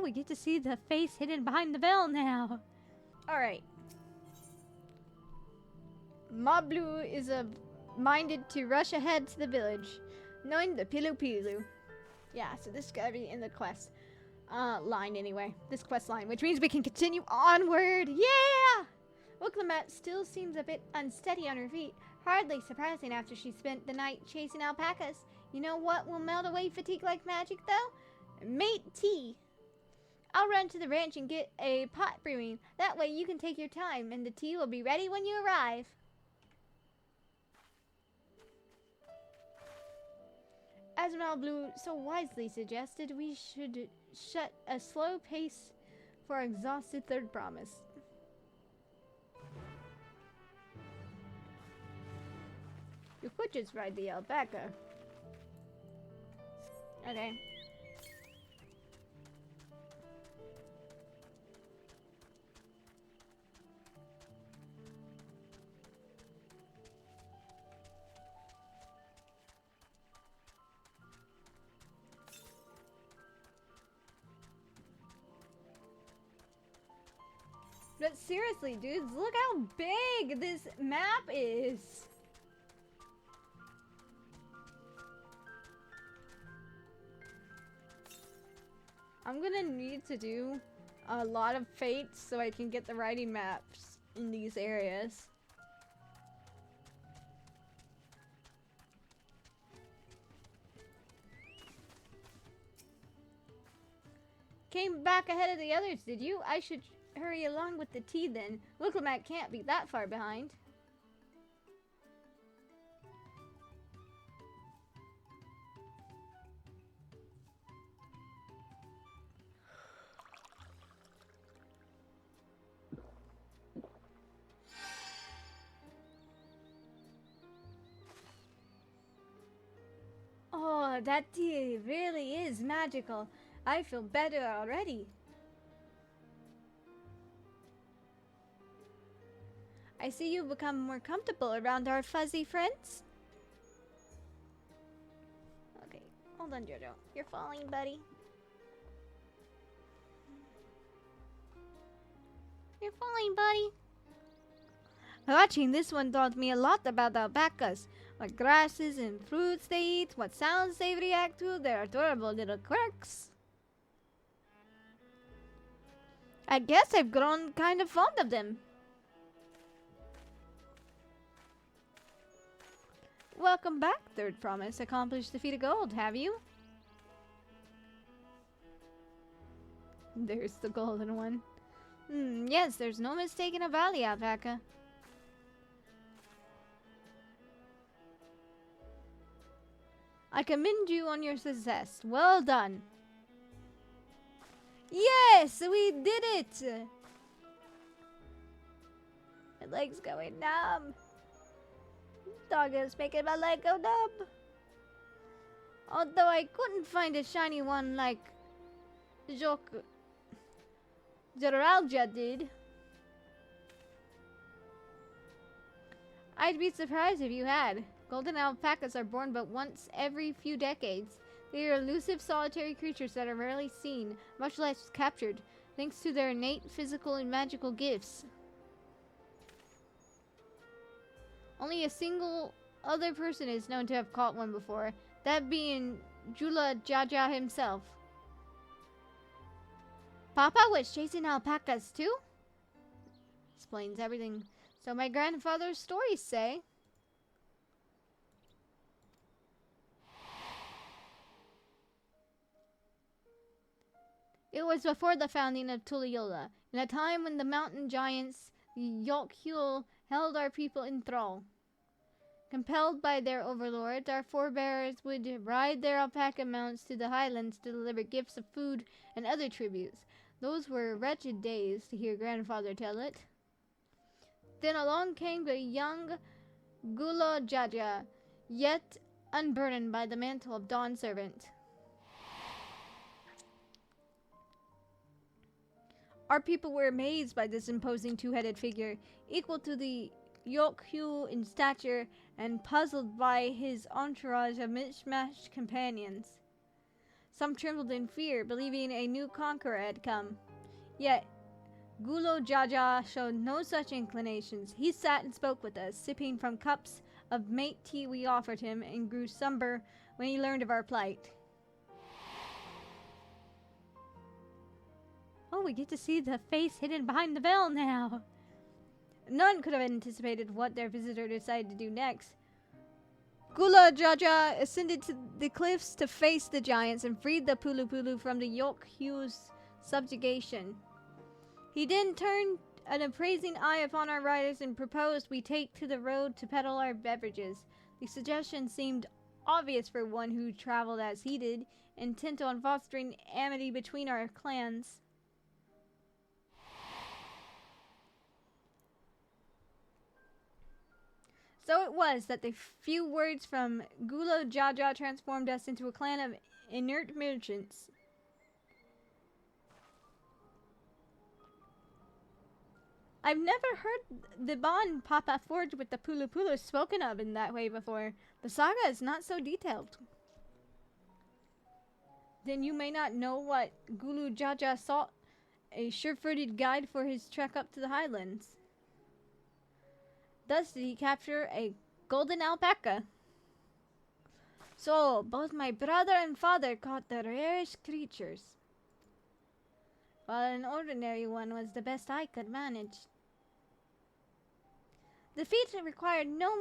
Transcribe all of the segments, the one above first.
Oh, we get to see the face hidden behind the veil now. Alright. Mablu is minded to rush ahead to the village, knowing the Pelupelu. Yeah, so this is gotta be in the quest line anyway. This quest line, which means we can continue onward. Yeah! Wuk Lamat still seems a bit unsteady on her feet. Hardly surprising after she spent the night chasing alpacas. You know what will melt away fatigue like magic, though? Mate tea. I'll run to the ranch and get a pot brewing. That way you can take your time, and the tea will be ready when you arrive. As Malblue so wisely suggested, we should shut a slow pace for our exhausted third promise. You could just ride the alpaca. Okay. But seriously, dudes, look how big this map is. I'm gonna need to do a lot of fates so I can get the riding maps in these areas. Came back ahead of the others, did you? I should hurry along with the tea then. Wuk Lamat can't be that far behind. Oh, that tea really is magical. I feel better already. I see you've become more comfortable around our fuzzy friends. Okay, hold on, Jojo. You're falling, buddy. You're falling, buddy. Watching this one taught me a lot about alpacas. What grasses and fruits they eat, what sounds they react to, their adorable little quirks. I guess I've grown kind of fond of them. Welcome back, third promise. Accomplished the feat of gold, have you? There's the golden one. Yes, there's no mistaking a valley alpaca. I commend you on your success. Well done. Yes, we did it! My leg's going numb. Dog is making my leg go numb. Although I couldn't find a shiny one like Geralja did. I'd be surprised if you had. Golden alpacas are born but once every few decades. They are elusive, solitary creatures that are rarely seen, much less captured, thanks to their innate physical and magical gifts. Only a single other person is known to have caught one before, that being Jula Jaja himself. Papa was chasing alpacas too? Explains everything. So my grandfather's stories say. It was before the founding of Tuliyola, in a time when the mountain giants, the Yolkul, held our people in thrall. Compelled by their overlords, our forebears would ride their alpaca mounts to the highlands to deliver gifts of food and other tributes. Those were wretched days, to hear grandfather tell it. Then along came the young Gula Jaja, yet unburdened by the mantle of Dawn Servant. Our people were amazed by this imposing two-headed figure, equal to the Yolkul in stature, and puzzled by his entourage of mismatched companions. Some trembled in fear, believing a new conqueror had come. Yet, Gulo Jaja showed no such inclinations. He sat and spoke with us, sipping from cups of mate tea we offered him, and grew somber when he learned of our plight. Oh, we get to see the face hidden behind the veil now. None could have anticipated what their visitor decided to do next. Gula Jaja ascended to the cliffs to face the giants and freed the Pelupelu from the Yolk-Hugh's subjugation. He then turned an appraising eye upon our riders and proposed we take to the road to peddle our beverages. The suggestion seemed obvious for one who traveled as he did, intent on fostering amity between our clans. So it was that the few words from Gula Jaja transformed us into a clan of inert merchants. I've never heard the bond Papa forged with the Pelupelu spoken of in that way before. The saga is not so detailed. Then you may not know what Gulu Jaja sought, a sure-footed guide for his trek up to the highlands. Thus did he capture a golden alpaca. So, both my brother and father caught the rarest creatures, while an ordinary one was the best I could manage. The feat required no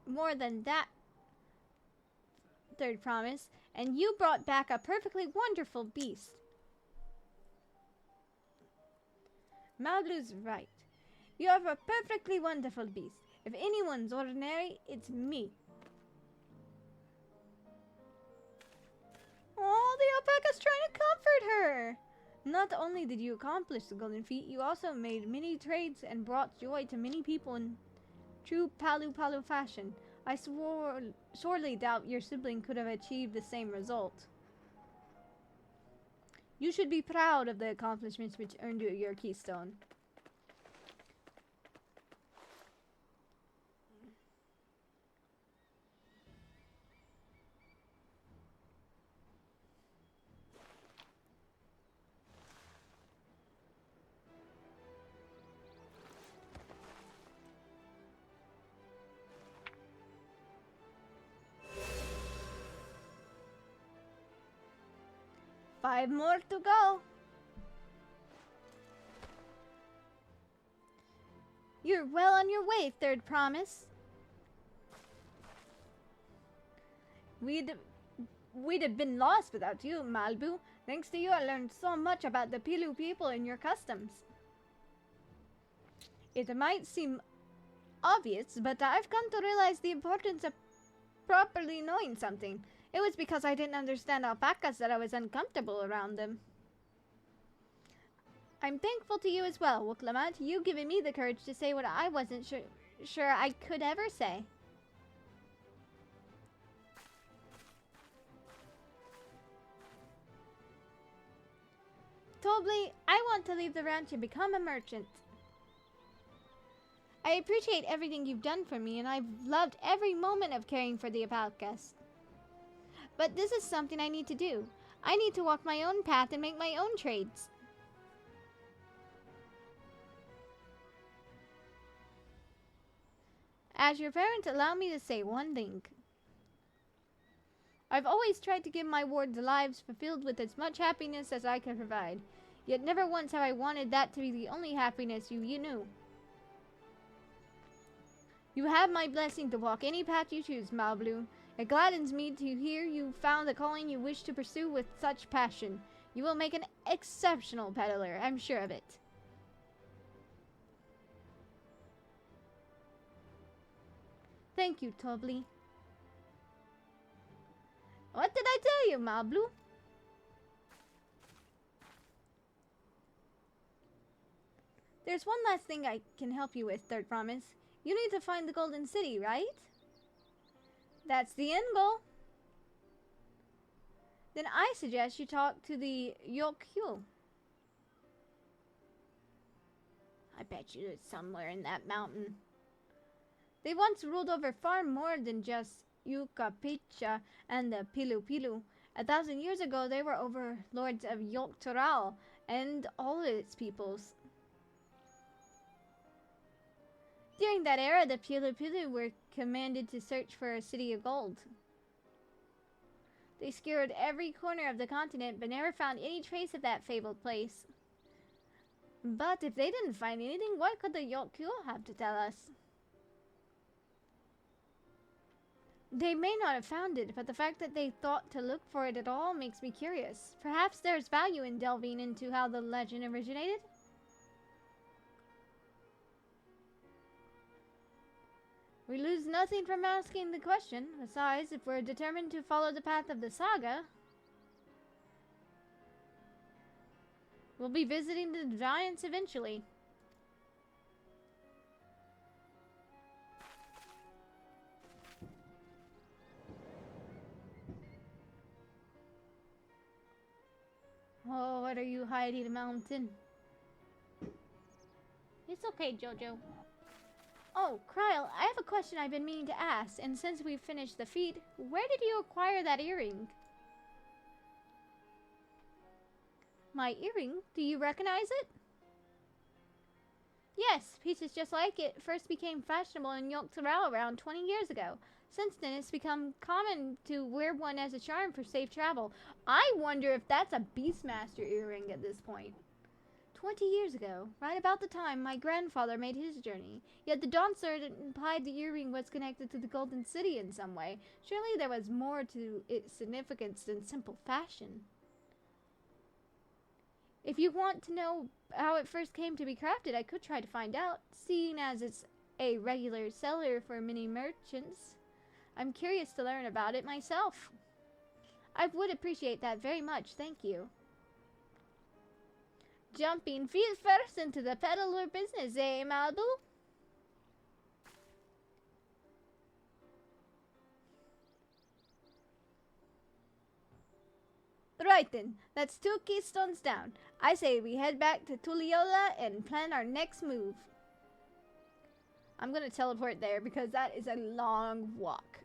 more than that, Third Promise, and you brought back a perfectly wonderful beast. Maudlu's right. You have a perfectly wonderful beast. If anyone's ordinary, it's me. Oh, the alpaca's trying to comfort her. Not only did you accomplish the golden feat, you also made many trades and brought joy to many people in true Pelupelu fashion. I sorely doubt your sibling could have achieved the same result. You should be proud of the accomplishments which earned you your keystone. Five more to go. You're well on your way, Third Promise. We'd have been lost without you, Malbu. Thanks to you, I learned so much about the Pelu people and your customs. It might seem obvious, but I've come to realize the importance of properly knowing something. It was because I didn't understand alpacas that I was uncomfortable around them. I'm thankful to you as well, Wuk Lamat. You've given me the courage to say what I wasn't sure I could ever say. Tobli, I want to leave the ranch and become a merchant. I appreciate everything you've done for me, and I've loved every moment of caring for the alpacas. But this is something I need to do. I need to walk my own path and make my own trades. As your parent, allow me to say one thing. I've always tried to give my wards lives fulfilled with as much happiness as I could provide. Yet never once have I wanted that to be the only happiness you knew. You have my blessing to walk any path you choose, Malblue. It gladdens me to hear you found the calling you wish to pursue with such passion. You will make an exceptional peddler, I'm sure of it. Thank you, Tobli. What did I tell you, Malblue? There's one last thing I can help you with, Third Promise. You need to find the Golden City, right? That's the end goal. Then I suggest you talk to the Yolk-Hugh. I bet you it's somewhere in that mountain. They once ruled over far more than just Yucca Picha and the Pelupelu. 1,000 years ago, they were overlords of Yogg-Toral and all of its peoples. During that era, the Pelupelu were commanded to search for a city of gold. They scoured every corner of the continent, but never found any trace of that fabled place. But if they didn't find anything, what could the Yogg-Toral have to tell us? They may not have found it, but the fact that they thought to look for it at all makes me curious. Perhaps there's value in delving into how the legend originated? We lose nothing from asking the question. Besides, if we're determined to follow the path of the saga, we'll be visiting the giants eventually. Oh, what are you hiding, mountain? It's okay, Jojo. Oh, Kryl, I have a question I've been meaning to ask, and since we've finished the feat, where did you acquire that earring? My earring? Do you recognize it? Yes, pieces just like it first became fashionable in Yogg-Toral around 20 years ago. Since then, it's become common to wear one as a charm for safe travel. I wonder if that's a Beastmaster earring at this point. 20 years ago, right about the time my grandfather made his journey. Yet the Dawn Sergeant implied the earring was connected to the Golden City in some way. Surely there was more to its significance than simple fashion. If you want to know how it first came to be crafted, I could try to find out, seeing as it's a regular seller for many merchants. I'm curious to learn about it myself. I would appreciate that very much, thank you. Jumping feet first into the peddler business, eh, Malibu? Right then, that's 2 keystones down. I say we head back to Tuliyola and plan our next move. I'm gonna teleport there because that is a long walk.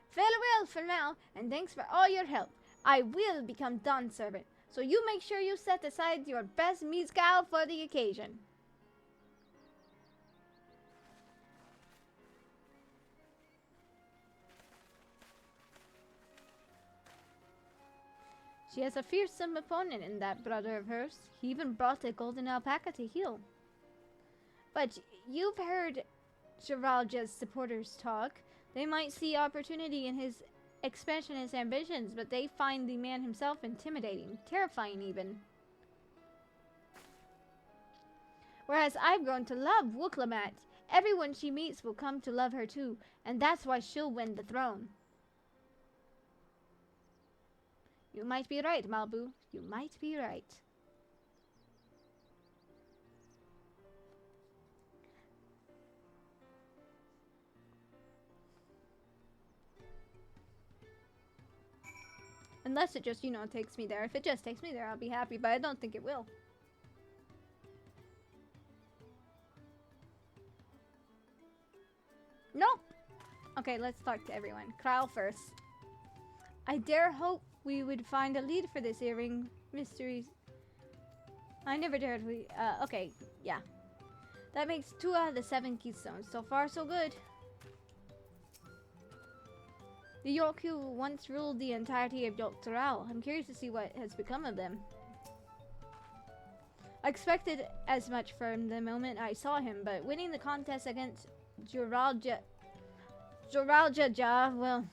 Farewell for now, and thanks for all your help. I will become Dawn Servant, so you make sure you set aside your best mezcal for the occasion. She has a fearsome opponent in that brother of hers. He even brought a golden alpaca to heal. But you've heard Jiralja's supporters talk. They might see opportunity in his expansionist ambitions, but they find the man himself intimidating, terrifying even. Whereas I've grown to love Wuk Lamat. Everyone she meets will come to love her too, and that's why she'll win the throne. You might be right, Malibu. You might be right. Unless it just, takes me there. If it just takes me there, I'll be happy, but I don't think it will. Nope! Okay, let's talk to everyone. Kryl first. I dare hope we would find a lead for this earring mysteries. I never dared okay, yeah. That makes 2 out of the 7 keystones. So far, so good. The York-Yu once ruled the entirety of Yogg-Toral. I'm curious to see what has become of them. I expected as much from the moment I saw him, but winning the contest against Jiralja, well,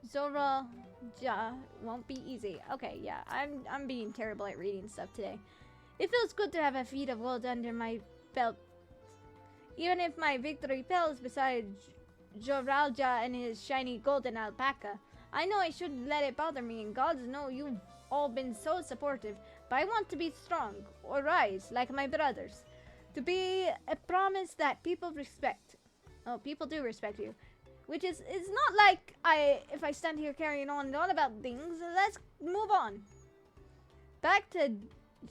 Zoralja won't be easy. Okay, yeah, I'm being terrible at reading stuff today. It feels good to have a feat of gold under my belt. Even if my victory pales beside Zoralja and his shiny golden alpaca. I know I shouldn't let it bother me, and gods know you've all been so supportive, but I want to be strong, or rise, like my brothers. To be a promise that people respect. Oh, people do respect you. Which is, it's not like if I stand here carrying on and on about things. Let's move on. Back to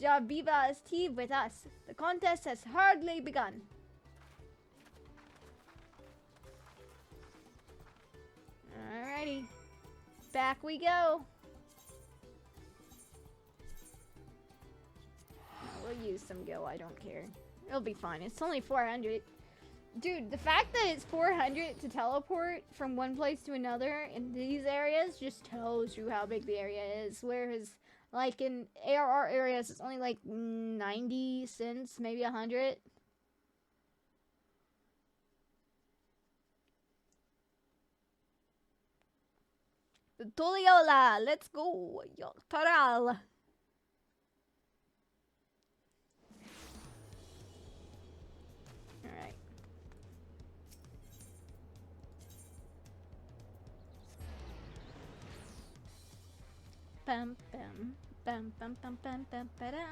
Javiva's team with us. The contest has hardly begun. Alrighty. Back we go. We'll use some go, I don't care. It'll be fine. It's only 400. Dude, the fact that it's 400 to teleport from one place to another in these areas just tells you how big the area is. Whereas, like, in ARR areas, it's only like 90 cents, maybe 100. The Toliola, let's go. Taral. Alright. Bum bum bum bum bum bum bum bum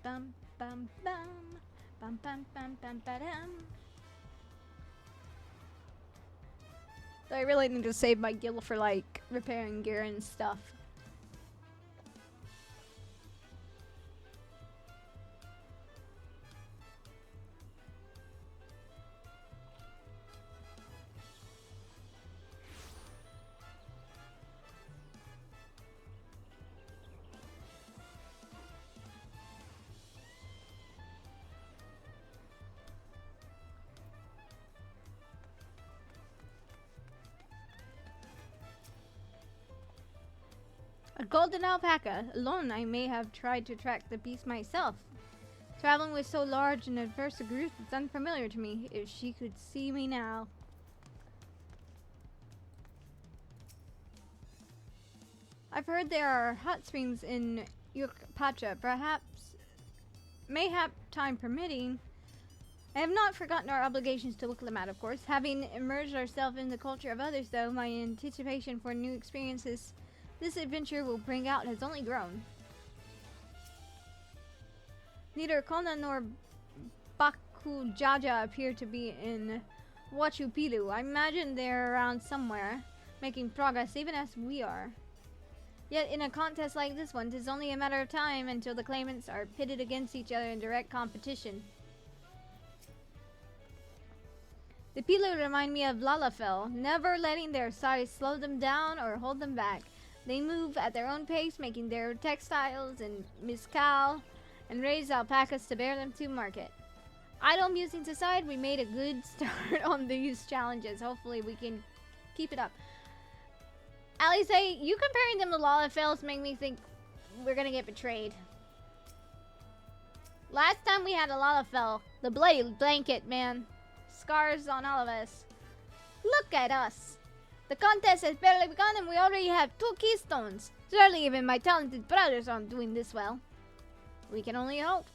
bum bum bum bum bum bum bum. I really need to save my gil for like repairing gear and stuff. A golden alpaca. Alone, I may have tried to track the beast myself. Traveling with so large and diverse a group is unfamiliar to me. If she could see me now. I've heard there are hot springs in Yukpacha. Mayhap time permitting. I have not forgotten our obligations to Wuk Lamat, of course. Having immersed ourselves in the culture of others, though, my anticipation for new experiences this adventure will bring out has only grown. Neither Kona nor Bakujaja appear to be in Pelupelu. I imagine they're around somewhere, making progress even as we are. Yet in a contest like this one, 'tis only a matter of time until the claimants are pitted against each other in direct competition. The Pilu remind me of Lalafell, never letting their size slow them down or hold them back. They move at their own pace, making their textiles and mezcal and raise alpacas to bear them to market. Idle musings aside, we made a good start on these challenges. Hopefully we can keep it up. Alice, you comparing them to Lalafells make me think we're gonna get betrayed. Last time we had a Lalafell, the blade blanket, man. Scars on all of us. Look at us. The contest has barely begun and we already have 2 keystones. Surely even my talented brothers aren't doing this well. We can only hope.